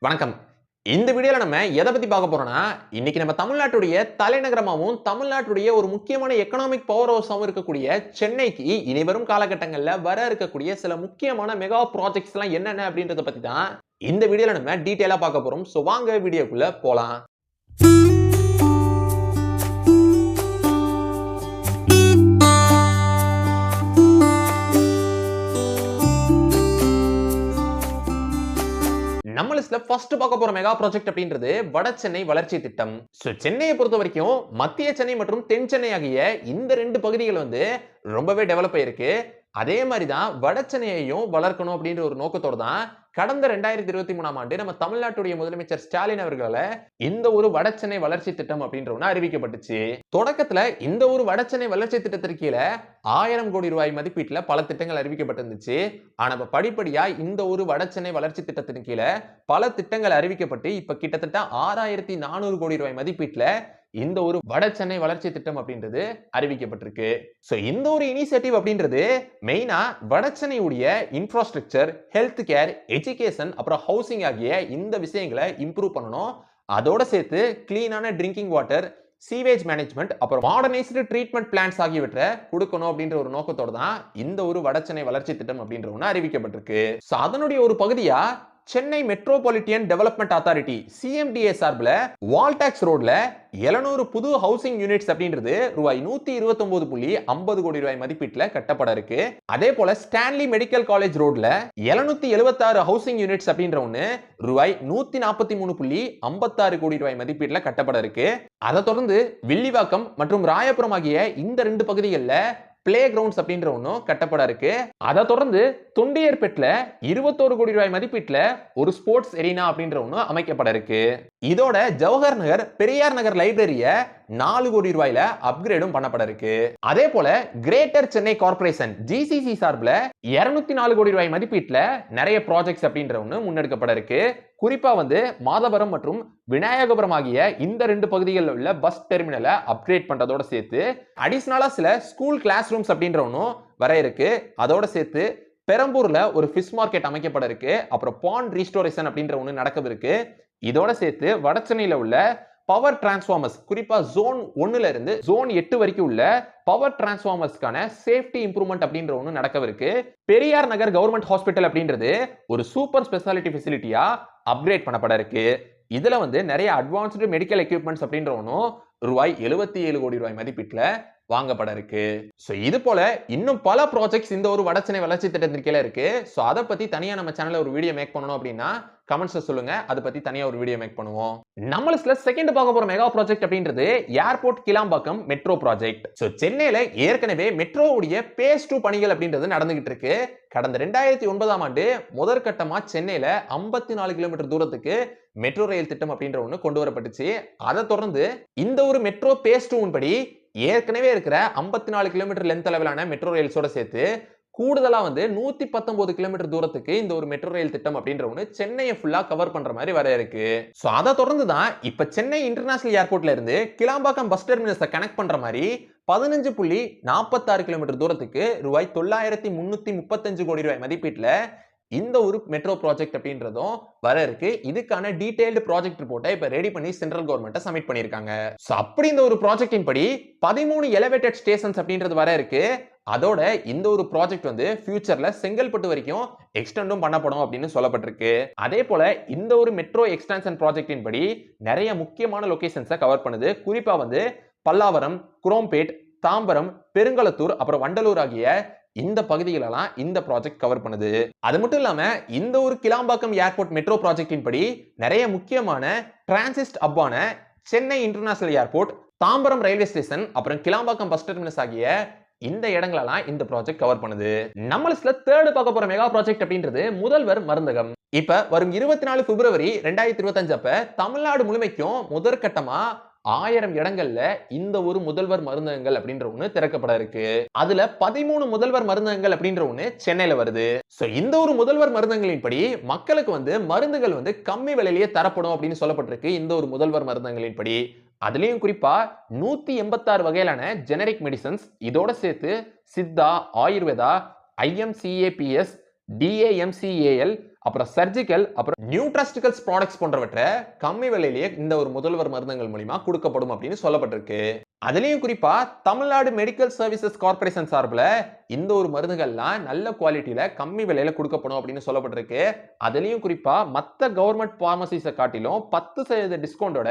வணக்கம். இந்த வீடியோல நம்ம எத பத்தி பார்க்க போறோம்னா, இன்னைக்கு நம்ம தமிழ்நாட்டுடைய தலைநகரமாவும், தமிழ்நாட்டுடைய ஒரு முக்கியமான எக்கனாமிக் பவர் ஹவுஸாவும் இருக்கக்கூடிய சென்னைக்கு இனிவரும் காலகட்டங்கள்ல வர இருக்கக்கூடிய சில முக்கியமான மெகா ப்ராஜெக்ட்ஸ்லாம் என்னென்ன அப்படின்றத பத்தி தான் இந்த வீடியோல நம்ம டீடைலா பார்க்க போறோம். சோ வாங்க வீடியோக்குள்ள போலாம். நம்ம லிஸ்ட்ல ஃபர்ஸ்ட் பார்க்க போற மெகா ப்ராஜெக்ட் அப்படின்றது வட சென்னை வளர்ச்சி திட்டம். சோ சென்னையை பொறுத்த வரைக்கும் மத்திய சென்னை மற்றும் தென் சென்னை ஆகிய இந்த ரெண்டு பகுதிகள் ரொம்பவே டெவலப் ஆயிருக்கு. அதே மாதிரி தான் வட சென்னையையும் வளர்க்கணும் அப்படின்ற ஒரு நோக்கத்தோட தான் கடந்த 2023ஆம் ஆண்டு நம்ம தமிழ்நாட்டுடைய முதலமைச்சர் ஸ்டாலின் அவர்களால இந்த ஒரு வட சென்னை வளர்ச்சி திட்டம் அப்படின்ற ஒன்று அறிவிக்கப்பட்டுச்சு. தொடக்கத்துல இந்த ஒரு வட சென்னை வளர்ச்சி திட்டத்திற்கு கீழே 1000 கோடி ரூபாய் மதிப்பீட்டுல பல திட்டங்கள் அறிவிக்கப்பட்டிருந்துச்சு. ஆனா இப்ப படிப்படியா இந்த ஒரு வட சென்னை வளர்ச்சி திட்டத்தின் கீழே பல திட்டங்கள் அறிவிக்கப்பட்டு இப்ப கிட்டத்தட்ட 6400 கோடி ரூபாய் மதிப்பீட்டுல இந்த ஒரு வட சென்னை வளர்ச்சி திட்டம் அப்படின்றது அறிவிக்கப்பட்டிருக்கு. சோ இந்த ஒரு இனிஷியேட்டிவ் அப்படின்றது மெயினா வட சென்னையுடைய இன்ஃப்ராஸ்ட்ரக்சர், ஹெல்த் கேர், எஜுகேஷன் அப்புறம் ஹவுசிங் ஆகிய இந்த விஷயங்களை இம்ப்ரூவ் பண்ணணும். அதோட சேர்த்து கிளீனான ட்ரிங்கிங் வாட்டர், சீவேஜ் மேனேஜ்மெண்ட் அப்புறம் மாடர்னைஸ்டு ட்ரீட்மெண்ட் பிளான்ஸ் ஆகியவற்றை கொடுக்கணும் அப்படின்ற ஒரு நோக்கத்தோட தான் இந்த ஒரு வட சென்னை வளர்ச்சி திட்டம் அப்படின்ற ஒன்று அறிவிக்கப்பட்டிருக்கு. சோ அதனுடைய ஒரு பகுதியா Chennai metropolitan development authority CMDA சார்பில் வால்டாக்ஸ் ரோட்ல 700 புது ஹவுசிங் யூனிட்ஸ் அப்படின்றது ரூபாய் 129.50 கோடி ரூபாய் மதிப்பீட்டுல கட்டப்பட இருக்கு. அதே போல ஸ்டான்லி மெடிக்கல் காலேஜ் ரோட்ல 776 ஹவுசிங் யூனிட்ஸ் அப்படின்ற ஒன்று ரூபாய் 143.56 கோடி ரூபாய் மதிப்பீட்டுல கட்டப்பட இருக்கு. அதை தொடர்ந்து வில்லிவாக்கம் மற்றும் ராயபுரம் ஆகிய இந்த ரெண்டு பகுதிகளில் பிளே கிரவுண்ட்ஸ் அப்படின்ற ஒன்னும் கட்டப்பட இருக்கு. அதை தொடர்ந்து தொண்டியர்பேட்ல 21 கோடி ரூபாய் மதிப்பீட்டுல ஒரு ஸ்போர்ட்ஸ் எரினா அப்படின்ற ஒன்னு அமைக்கப்பட இருக்கு. இதோட ஜவஹர் நகர், பெரியார் நகர் லைப்ரரிய 4 கோடி ரூபாயில அப்கிரேடும் பண்ணப்பட இருக்கு. அதே போல கிரேட்டர் சென்னை கார்ப்பரேஷன் GCC சார்பில் 204 கோடி ரூபாய் மதிப்பீட்டுல நிறைய ப்ராஜெக்ட்ஸ் அப்படின்ற ஒன்னு முன்னெடுக்கப்பட இருக்கு. குறிப்பா மாதவரம் மற்றும் விநாயகபுரம் ஆகிய இந்த ரெண்டு பகுதிகளில் உள்ள பஸ் டெர்மினலை அப்கிரேட் பண்றதோட சேர்த்து அடிஷனலா சில ஸ்கூல் கிளாஸ் ரூம்ஸ் அப்படின்ற ஒன்னும் வர இருக்கு. அதோட சேர்த்து பெரம்பூர்ல ஒரு ஃபிஷ் மார்க்கெட் அமைக்கப்பட இருக்கு. அப்புறம் பாண்ட் ரீஸ்டோரேஷன் அப்படின்ற ஒன்று நடக்கவிருக்கு. இதோட சேர்த்து வட சென்னையில உள்ள பவர் டிரான்ஸ்ஃபார்மர்ஸ், குறிப்பா ஜோன் 1ல இருந்து ஜோன் 8 வரைக்கும் உள்ள பவர் டிரான்ஸ்ஃபார்மர்ஸ்க்கான சேஃப்டி இம்ப்ரூவ்மெண்ட் அப்படின்ற ஒன்று நடக்கவிருக்கு. பெரியார் நகர் கவர்மெண்ட் ஹாஸ்பிட்டல் அப்படின்றது ஒரு சூப்பர் ஸ்பெஷாலிட்டி ஃபெசிலிட்டியா அப்கிரேட் பண்ணப்பட இருக்கு. இதுல நிறைய அட்வான்ஸ்டு மெடிக்கல் எக்யூப்மெண்ட்ஸ் அப்படின்ற ஒன்றும் ரூபாய் 77 கோடி ரூபாய் மதிப்பீட்டுல வாங்கப்பட இருக்கு. சோ இது போல இன்னும் பல ப்ராஜெக்ட்ஸ் இந்த ஒரு வட சென்னை வளர்ச்சி திட்டத்தின் கீழ இருக்கு. சோ அதை பத்தி தனியா நம்ம சேனல்ல ஒரு வீடியோ மேக் பண்ணணும் அப்படின்னா கமெண்ட்ஸ்ல சொல்லுங்க. அதை பத்தி தனியா ஒரு வீடியோ மேக் பண்ணுவோம். நம்ம லிஸ்ட்ல செகண்ட் பார்க்க போற மெகா ப்ராஜெக்ட் அப்படின்றது airport Kilambakkam metro project. So சென்னையில ஏற்கனவே மெட்ரோவுடைய பேஸ் 2 பணிகள் அப்படின்றது நடந்துகிட்டு இருக்கு. கடந்த 2009ஆம் ஆண்டு முதற்கட்டமா சென்னையில 54 கிலோமீட்டர் தூரத்துக்கு மெட்ரோ ரயில் திட்டம் அப்படின்ற ஒன்று கொண்டு வரப்பட்டுச்சு. அதை தொடர்ந்து இந்த ஒரு மெட்ரோ பேஸ் 2 படி ஏற்கனவே இருக்கிற 54 கிலோமீட்டர் லென்த் அளவிலான மெட்ரோ ரயில்ஸோட சேர்த்து கூடுதலா 119 கிலோமீட்டர் தூரத்துக்கு இந்த ஒரு மெட்ரோ ரயில் திட்டம் அப்படின்ற ஒன்று சென்னையை ஃபுல்லா கவர் பண்ற மாதிரி வர இருக்கு. சோ அதை தொடர்ந்து தான் இப்ப சென்னை இன்டர்நேஷனல் ஏர்போர்ட்ல இருந்து கிளாம்பாக்கம் பஸ் டெர்மினஸை கனெக்ட் பண்ற மாதிரி 15.46 கிலோமீட்டர் தூரத்துக்கு ரூபாய் 9335 கோடி ரூபாய் மதிப்பீட்டுல இந்த ஒரு மெட்ரோ ப்ராஜெக்ட் அப்படின்றதும் வர இருக்கு. இதுக்கான டீடைல்டு ப்ராஜெக்ட் ரிப்போர்ட்டை இப்ப ரெடி பண்ணி சென்ட்ரல் கவர்மெண்ட் சப்மிட் பண்ணிருக்காங்க. சோ அப்படி இந்த ஒரு ப்ராஜெக்டின் படி 13 எலிவேட்டட் ஸ்டேஷன்ஸ் அப்படின்றது வர இருக்கு. அதோட இந்த ஒரு ப்ராஜெக்ட் ஃபியூச்சர்ல செங்கல்பட்டு வரைக்கும் எக்ஸ்டெண்டும் பண்ணப்படும் அப்படின்னு சொல்லப்பட்டிருக்கு. அதே போல இந்த ஒரு மெட்ரோ எக்ஸ்டென்ஷன் ப்ராஜெக்டின் படி நிறைய முக்கியமான லொகேஷன்ஸை கவர் பண்ணுது. குறிப்பா பல்லாவரம், குரோம்பேட், தாம்பரம், பெருங்களத்தூர் அப்புறம் வண்டலூர் ஆகிய இந்த பகுதிகளெல்லாம் இந்த ப்ராஜெக்ட் கவர் பண்ணுது. அது மட்டும் இல்லாம இந்த ஒரு கிளாம்பாக்கம் ஏர்போர்ட் மெட்ரோ ப்ராஜெக்டின் படி நிறைய முக்கியமான டிரான்சிட் ஹப்பான Chennai international airport, Tambaram railway station அப்புறம் கிளாம்பாக்கம் பஸ் டெர்மினஸ் ஆகிய இந்த இடங்களெல்லாம் இந்த ப்ராஜெக்ட் கவர் பண்ணுது. நம்ம லிஸ்ட்ல தேர்ட் பார்க்க போற மெகா ப்ராஜெக்ட் அப்படின்றது முதல்வர் மருந்தகம். இப்ப வரும் 24 பிப்ரவரி 2025 அப்ப தமிழ்நாடு முழுமைக்கும் முதற்கட்டமா 1000 இடங்கள்ல இந்த ஒரு முதல்வர் மருந்தகங்கள் அப்படின்ற ஒண்ணு திறக்கப்பட இருக்கு. அதுல 13 முதல்வர் மருந்தகங்கள் அப்படின்ற ஒண்ணு சென்னையில வருது. சோ இந்த ஒரு முதல்வர் மருந்தகங்களின் படி மக்களுக்கு மருந்துகள் கம்மி விலையிலேயே தரப்படும் அப்படின்னு சொல்லப்பட்டிருக்கு. இந்த ஒரு முதல்வர் மருந்தகங்களின் படி அதுலயும் குறிப்பா 186 வகையிலான ஜெனரிக் மெடிசன்ஸ், இதோட சேர்த்து சித்தா, ஆயுர்வேதா, IMCAPS, DAMCAL அப்புறம் சர்ஜிக்கல், அப்புறம் நியூட்ராஸ்டிகல்ஸ் ப்ராடக்ட்ஸ் போன்றவற்றை கம்மி விலையிலேயே இந்த ஒரு முதல்வர் மருந்துகள் மூலமா கொடுக்கப்படும் அப்படின்னு சொல்லப்பட்டிருக்கு. அதுலயும் குறிப்பா தமிழ்நாடு மெடிக்கல் சர்வீசஸ் கார்ப்பரேஷன் சார்பில் இந்த ஒரு மருந்துகள்லாம் நல்ல குவாலிட்டியில கம்மி விலையில கொடுக்கப்படும் அப்படின்னு சொல்லப்பட்டிருக்கு. அதுலயும் குறிப்பா மத்த கவர்மெண்ட் பார்மசிஸை காட்டிலும் 10% டிஸ்கவுண்டோட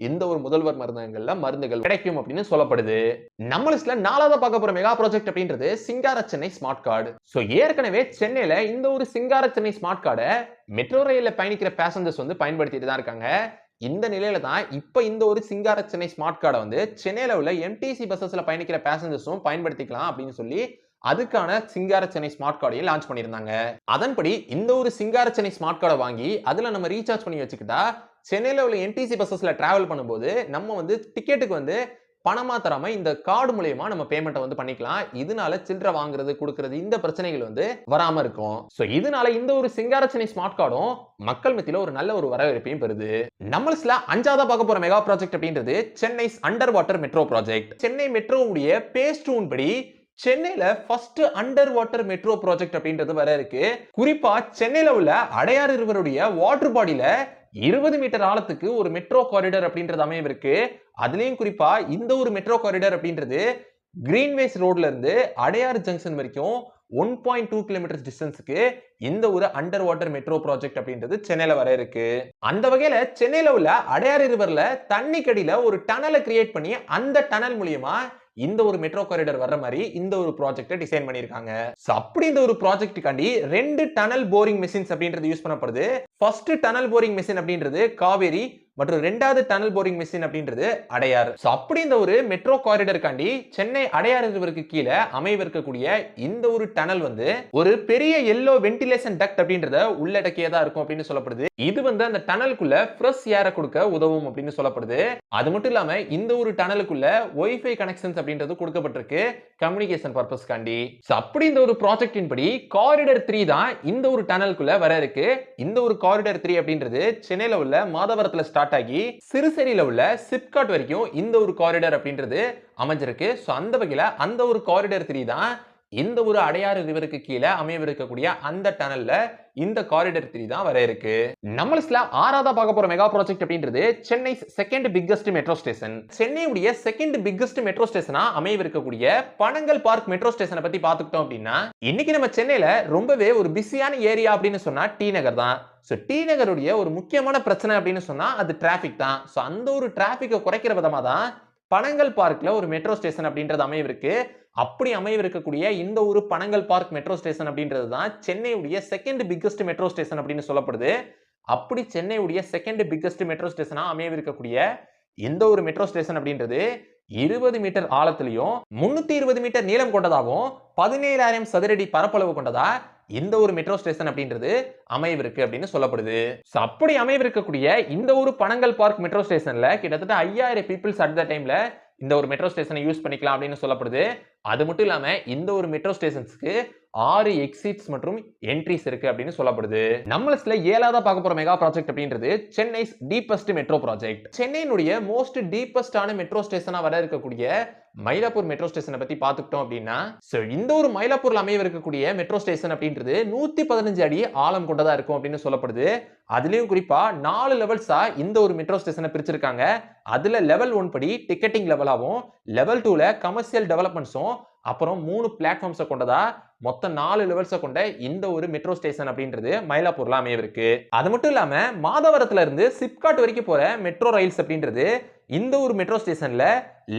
இந்த ஒரு முதல்வர் மருந்துகள் கிடைக்கும் அப்படின்னு சொல்லப்படுது. நம்ம லிஸ்ட்ல 4வது பார்க்க போற மெகா ப்ராஜெக்ட் அப்படின்றது சிங்கார சென்னை ஸ்மார்ட் கார்டு. சோ ஏற்கனவே சென்னையில இந்த ஒரு சிங்கார சென்னை ஸ்மார்ட் கார்டை மெட்ரோ ரயில்ல பயணிக்கிற பேசஞ்சர்ஸ் வந்து பயன்படுத்திட்டு தான் இருக்காங்க. இந்த நிலையில தான் இப்ப இந்த ஒரு சிங்கார சென்னை ஸ்மார்ட் கார்டை வந்து சென்னையில உள்ள எம்டிசி பஸ்ஸஸ்ல பயணிக்கிற பேசஞ்சர்ஸும் பயன்படுத்திக்கலாம் அப்படின்னு சொல்லி அதுக்கான சிங்கார சென்னை ஸ்மார்ட் கார்டையும் லான்ச் பண்ணியிருந்தாங்க. அதன்படி இந்த ஒரு சிங்கார சென்னை ஸ்மார்ட் கார்டை வாங்கி அதுல நம்ம ரீசார்ஜ் பண்ணி வச்சுக்கிட்டா சென்னையில உள்ள என்டிசி பஸ்ஸஸ்ல டிராவல் பண்ணும்போது நம்ம வந்து டிக்கெட்டுக்கு வந்து பணமா தராம இந்த கார்டு மூலமா நம்ம பேமெண்ட் வந்து பண்ணிக்கலாம். இதனால சில்லறை வாங்குறது கொடுக்கிறது இந்த பிரச்சனைகள் வந்து வராம இருக்கும். சோ இதனால இந்த ஒரு சிங்கார சென்னை ஸ்மார்ட் கார்டும் மக்கள் மத்தியில ஒரு நல்ல ஒரு வரவேற்பையும் பெறுது. நம்மள்ஸ்ல 5வது பார்க்க போற மெகா ப்ராஜெக்ட் அப்படின்றது Chennai under water metro project. சென்னை மெட்ரோவுடைய பேஸ் 2 படி சென்னையில first under water metro project அப்படின்றது வர இருக்கு. குறிப்பா சென்னையில உள்ள அடையாறு ரிவருடைய வாட்டர் பாடியில 20 மீட்டர் ஆழத்துக்கு ஒரு மெட்ரோ காரிடர் அப்படின்றது அமையவிருக்கு. அதுலயும் குறிப்பா இந்த ஒரு மெட்ரோ காரிடர் அப்படின்றது கிரீன்வேஸ் ரோட்ல இருந்து அடையாறு ஜங்ஷன் வரைக்கும் 1.2 கிலோமீட்டர் டிஸ்டன்ஸ்க்கு இந்த ஒரு அண்டர் வாட்டர் மெட்ரோ ப்ராஜெக்ட் அப்படின்றது சென்னையில வர இருக்கு. அந்த வகையில சென்னையில உள்ள அடையாறு ரிவர்ல தண்ணி கடியில ஒரு டனலை கிரியேட் பண்ணி அந்த டனல் மூலியமா இந்த ஒரு மெட்ரோ காரிடர் வர்ற மாதிரி இந்த ஒரு ப்ராஜெக்ட்டை டிசைன் பண்ணிருக்காங்க. சோ அப்படி இந்த ஒரு ப்ராஜெக்ட்டுக்காண்டி 2 டனல் போரிங் மெஷின்ஸ் அப்படின்றது யூஸ் பண்ணப்படுது. ஃபர்ஸ்ட் டனல் போரிங் மெஷின் அப்படின்றது காவேரி மற்றும் 2வது டனல் போரிங் மெஷின் அப்படின்றது அடையார். சோ அப்படி இந்த ஒரு மெட்ரோ காரிடருக்காண்டி சென்னை அடையாறு ரிவருக்கு கீழே அமைவிருக்கக்கூடிய இந்த ஒரு டனல் வந்து ஒரு பெரிய எல்லோ வென்டிலேஷன் டக்ட் அப்படின்றத உள்ளடக்கியதா இருக்கும் அப்படின்னு சொல்லப்படுது. இது வந்து அந்த டனலுக்குள்ள ஃப்ரெஷ் ஏரை கொடுக்க உதவும் அப்படின்னு சொல்லப்படுது. அது மட்டும் இல்லாம இந்த ஒரு டனலுக்குள்ள வைஃபை கனெக்ஷன்ஸ் அப்படின்றது கொடுக்கப்பட்டிருக்கு கம்யூனிகேஷன் பர்பஸ்காண்டி. சோ அப்படி இந்த ஒரு ப்ராஜெக்டின் படி காரிடர் 3 தான் இந்த ஒரு டனலுக்குள்ள வர இருக்கு. இந்த ஒரு காரிடர் 3 அப்படின்றது சென்னையில உள்ள மாதவரத்துல ஸ்டார்ட் ஆகி சிறுசேரியில உள்ள சிப்காட் வரைக்கும் இந்த ஒரு காரிடர் அப்படின்றது அமைஞ்சிருக்கு. சோ அந்த வகையில அந்த ஒரு காரிடர் 3 தான் இந்த ஒரு அடையாறு ரிவருக்கு கீழே அமையவிருக்கக்கூடிய அந்த டனல்ல இந்த காரிடர் 3 தான் வர இருக்கு. நம்ம லிஸ்ட்ல 6வது பார்க்க போற மெகா ப்ராஜெக்ட் அப்படின்றது Chennai second biggest metro station. சென்னையுடைய செகண்ட் பிக்கஸ்ட் மெட்ரோ ஸ்டேஷனா அமையவிருக்கக்கூடிய பனங்கல் பார்க் மெட்ரோ ஸ்டேஷனை பத்தி பாத்துக்கிட்டோம் அப்படின்னா இன்னைக்கு நம்ம சென்னையில ரொம்பவே ஒரு பிஸியான ஏரியா அப்படின்னு சொன்னா டி நகர் தான். சோ டி நகருடைய ஒரு முக்கியமான பிரச்சனை அப்படின்னு சொன்னா அது டிராபிக் தான். சோ அந்த ஒரு டிராபிக்கை குறைக்கிற விதமா தான் பனங்கல் பார்க்ல ஒரு மெட்ரோ ஸ்டேஷன் அப்படின்றது அமையவிருக்கு. அப்படி அமையவிருக்கக்கூடிய இந்த ஒரு பனங்கல் பார்க் மெட்ரோ ஸ்டேஷன் அப்படின்றது தான் சென்னையுடைய செகண்ட் பிக்கஸ்ட் மெட்ரோ ஸ்டேஷன் அப்படின்னு சொல்லப்படுது. அப்படி சென்னையுடைய செகண்ட் பிக்கஸ்ட் மெட்ரோ ஸ்டேஷனா அமையவிருக்கக்கூடிய இந்த ஒரு மெட்ரோ ஸ்டேஷன் அப்படின்றது 20 மீட்டர் ஆழத்திலையும் 320 மீட்டர் நீளம் கொண்டதாகவும் 17,000 சதுரடி பரப்பளவு கொண்டதா இந்த ஒரு மெட்ரோ ஸ்டேஷன் அப்படின்றது அமையவிருக்கு அப்படின்னு சொல்லப்படுது. அப்படி அமையவிருக்கக்கூடிய இந்த ஒரு பனங்கல் பார்க் மெட்ரோ ஸ்டேஷன்ல கிட்டத்தட்ட 5000 பீப்புள்ஸ் அட் த டைம்ல இந்த ஒரு மெட்ரோ ஸ்டேஷனை யூஸ் பண்ணிக்கலாம் அப்படின்னு சொல்லப்படுது. அது மட்டும் இல்லாம இந்த ஒரு மெட்ரோ ஸ்டேஷன்ஸ்க்கு 6 எக்ஸிட்ஸ் மற்றும் என்ட்ரிஸ் இருக்கு அப்படின்னு சொல்லப்படுது. நம்ம லிஸ்ட்ல 7வது பார்க்க போற மெகா ப்ராஜெக்ட் அப்படின்றது சென்னை டீப்பஸ்ட் மெட்ரோ ப்ராஜெக்ட். சென்னையினுடைய மோஸ்ட் டீப்பஸ்டான மெட்ரோ ஸ்டேஷனா வர இருக்கக்கூடிய மயிலாப்பூர் மெட்ரோ ஸ்டேஷனை பத்தி பாத்துக்கிட்டோம் அப்படின்னா இந்த ஒரு மயிலாப்பூர்ல அமையவிருக்கக்கூடிய மெட்ரோ ஸ்டேஷன் அப்படின்றது 115 அடி ஆழம் கொண்டதா இருக்கும் அப்படின்னு சொல்லப்படுது. அதுலயும் குறிப்பா 4 லெவல்ஸா இந்த ஒரு மெட்ரோ ஸ்டேஷனை பிரிச்சிருக்காங்க. அதுல லெவல் 1 படி டிக்கெட்டிங் லெவலாவும், லெவல் 2ல கமர்ஷியல் டெவலப்மெண்ட்ஸும், அப்புறம் 3 பிளாட்ஃபார்ம்ஸை கொண்டதா மொத்தம் 4 லெவல்ஸை கொண்ட இந்த ஒரு மெட்ரோ ஸ்டேஷன் அப்படின்றது மயிலாப்பூர்ல அமையவிருக்கு. அது மட்டும் இல்லாம மாதவரத்துல இருந்து சிப்காட் வரைக்கும் போற மெட்ரோ ரயில்ஸ் அப்படின்றது இந்த ஒரு மெட்ரோ ஸ்டேஷன்ல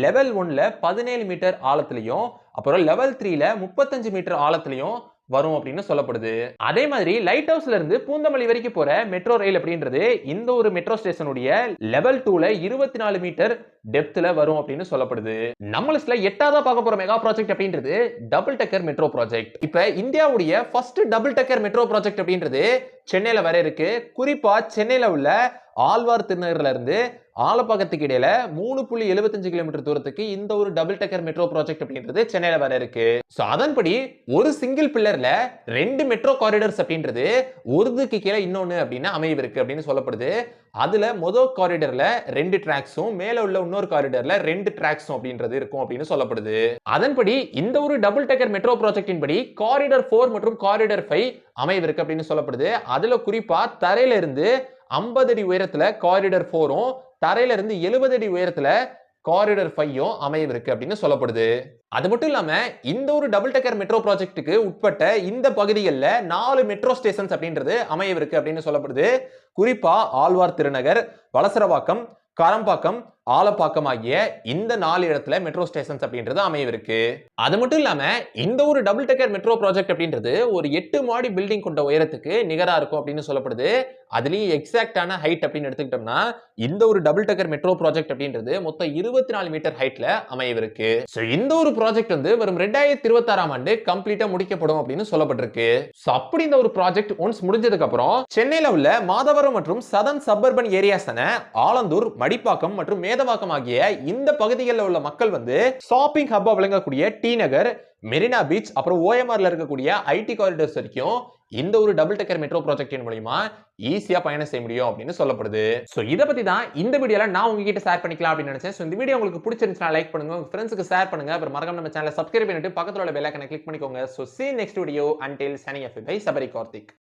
லெவல் 1ல 17 மீட்டர் ஆழத்திலையும், அப்புறம் லெவல் 3ல 35 மீட்டர் ஆழத்திலையும் வரும் அப்படின்னு சொல்லப்படுது. அதே மாதிரி லைட் ஹவுஸ்ல இருந்து பூந்தமல்லி வரைக்கும் போற மெட்ரோ ரயில் அப்படின்றது இந்த ஒரு மெட்ரோ ஸ்டேஷனுடைய லெவல் 2ல 24 மீட்டர் டெப்த்ல வரும் அப்படின்னு சொல்லப்படுது. நம்ம லிஸ்ட்ல 8வது பார்க்க போற மெகா ப்ராஜெக்ட் அப்படின்றது டபுள் டெக்கர் மெட்ரோ ப்ராஜெக்ட். இப்ப இந்தியாவுடைய first double decker metro project அப்படின்றது சென்னையில வர இருக்கு. குறிப்பா சென்னையில உள்ள ஆழ்வார் திருநகர்ல இருந்து ஆலப்பாக்கத்துக்கு இடையில 3.75 கிலோமீட்டர் தூரத்துக்கு இந்த ஒரு டபுள் டெக்கர் மெட்ரோ ப்ராஜெக்ட் அப்படின்றது சென்னையில வர இருக்கு. சோ அதன்படி ஒரு சிங்கிள் பில்லர்ல 2 மெட்ரோ காரிடர்ஸ் அப்படின்றது ஒருதுக்கு கீழே இன்னொன்னு அப்படின்னு அமையவிருக்கு அப்படின்னு சொல்லப்படுது. அதுல முதல் காரிடர்ல 2 டிராக்ஸும் மேல உள்ள இன்னொரு காரிடர்ல 2 டிராக்ஸ் அப்படின்றது இருக்கும் அப்படின்னு சொல்லப்படுது. அதன்படி இந்த ஒரு டபுள் டெக்கர் மெட்ரோ ப்ராஜெக்டின் படி காரிடர் 4 மற்றும் காரிடர் 5 அமையவிருக்கு அப்படின்னு சொல்லப்படுது. அதுல குறிப்பா தரையில இருந்து 50 அடி உயரத்துல காரிடர் 4ம், தரையில இருந்து 70 அடி உயரத்துல காரிடர் 5ம் அமையவிருக்கு அப்படின்னு சொல்லப்படுது. அது மட்டும் இல்லாம இந்த ஒரு டபுள் டெக்கர் மெட்ரோ ப்ராஜெக்ட்டுக்கு உட்பட்ட இந்த பகுதிகளில் 4 மெட்ரோ ஸ்டேஷன்ஸ் அப்படின்றது அமையவிருக்கு அப்படின்னு சொல்லப்படுது. குறிப்பா ஆழ்வார் திருநகர், வலசரவாக்கம், காரம்பாக்கம், ஆலப்பாக்கம் ஆகிய இந்த 4 இடத்துல மெட்ரோ ஸ்டேஷன்ஸ் அப்படின்றது அமையவிருக்கு. அது மட்டும் இல்லாம இந்த ஒரு டபுள் டெக்கர் மெட்ரோ ப்ராஜெக்ட் அப்படின்றது ஒரு 8 மாடி பில்டிங் கொண்ட உயரத்துக்கு நிகரா இருக்கும் அப்படின்னு சொல்லப்படுது. அதுலயும் எக்ஸாக்டான ஹைட் அப்படின்னு எடுத்துக்கிட்டோம்னா இந்த ஒரு டபுள் டெக்கர் மெட்ரோ ப்ராஜெக்ட் அப்படின்றது மொத்தம் 24 மீட்டர் ஹைட்ல அமையவிருக்கு. சோ இந்த ஒரு ப்ராஜெக்ட் வந்து வரும் 2026ஆம் ஆண்டு கம்ப்ளீட்டா முடிக்கப்படும் அப்படின்னு சொல்லப்பட்டிருக்கு. சோ அப்படி இந்த ஒரு ப்ராஜெக்ட் ஒன்ஸ் முடிஞ்சதுக்கு அப்புறம் சென்னையில உள்ள மாதவரம் மற்றும் சதன் சப்பர்பன் ஏரியாஸான ஆலந்தூர், மடிப்பாக்கம் மற்றும் மேதவாக்கம் ஆகிய இந்த பகுதிகளில் உள்ள மக்கள் வந்து ஷாப்பிங் ஹப்பா விளங்கக்கூடிய டி நகர், மெரினா பீச், அப்புறம் ஓஎம்ஆர்ல இருக்கக்கூடிய ஐடி காரிடர்ஸ் வரைக்கும் இந்த ஒரு டபுள் டெக்கர் மெட்ரோ ப்ராஜெக்டின் மூலமா ஈஸியா பயணம் செய்ய முடியும் அப்படின்னு சொல்லப்படுது. சோ இத பத்தி தான் இந்த வீடியோல நான் உங்ககிட்ட ஷேர் பண்ணிக்கலாம் அப்படின்னு நினைச்சேன். சோ இந்த வீடியோ உங்களுக்கு பிடிச்சிருந்துச்சுனா லைக் பண்ணுங்க, உங்க ஃப்ரெண்ட்ஸ்க்கு ஷேர் பண்ணுங்க, அப்புறம் மறக்காம நம்ம சேனலை சப்ஸ்கிரைப் பண்ணிட்டு பக்கத்துல உள்ள பெல் ஐகானை கிளிக் பண்ணிக்கோங்க. So see you next video until signing off by Sabari Karthik.